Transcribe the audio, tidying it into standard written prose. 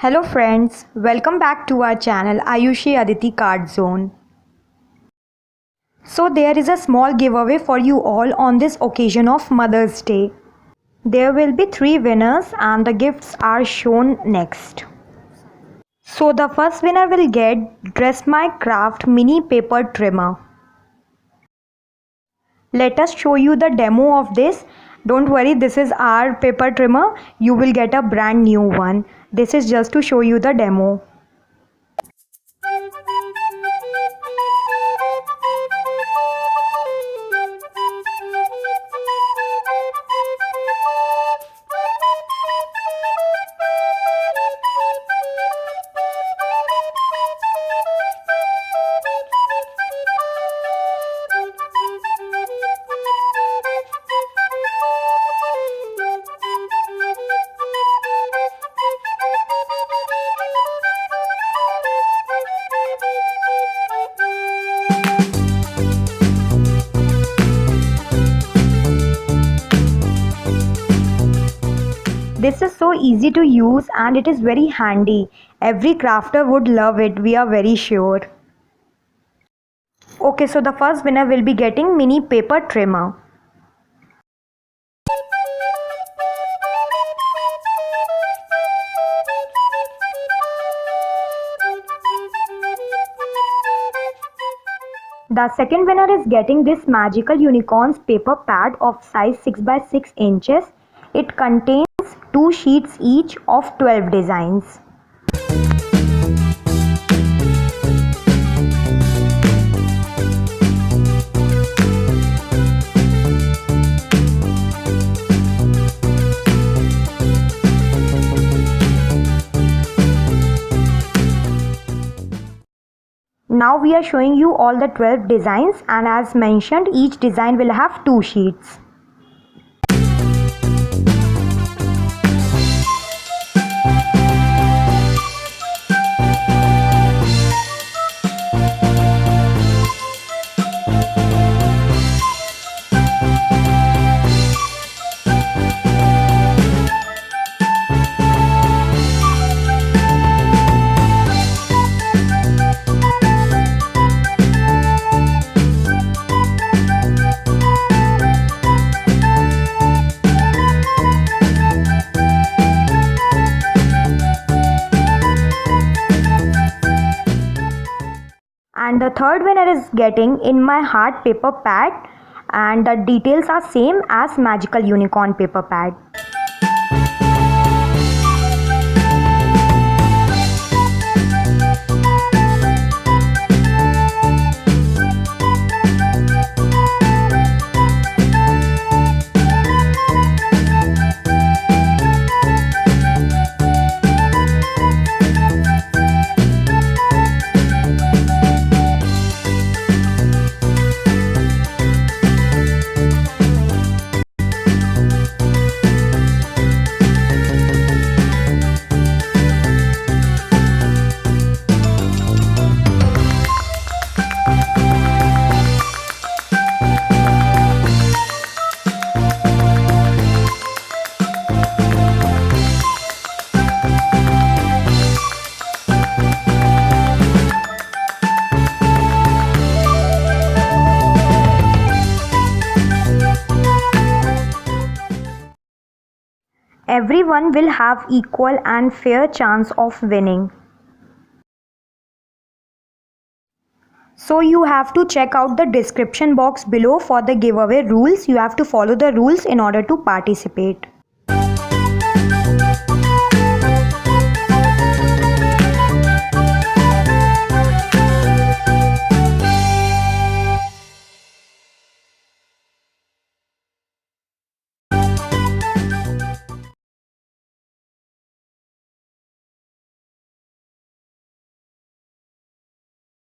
Hello friends, welcome back to our channel Ayushi Aditi Card Zone. So there is a small giveaway for you all on this occasion of Mother's Day. There will be 3 winners and the gifts are shown next. So the first winner will get Dress My Craft mini paper trimmer. Let us show you the demo of this. Don't worry, this is our paper trimmer. You will get a brand new one. This is just to show you the demo. This is so easy to use and it is very handy. Every crafter would love it, we are very sure. Okay, so the first winner will be getting mini paper trimmer. The second winner is getting this magical unicorns paper pad of size 6 by 6 inches. It contains 2 sheets each of 12 designs. Now we are showing you all the 12 designs, and as mentioned, each design will have 2 sheets. And the third winner is getting In My Heart paper pad, and the details are same as magical unicorn paper pad. Everyone will have equal and fair chance of winning. So you have to check out the description box below for the giveaway rules. You have to follow the rules in order to participate.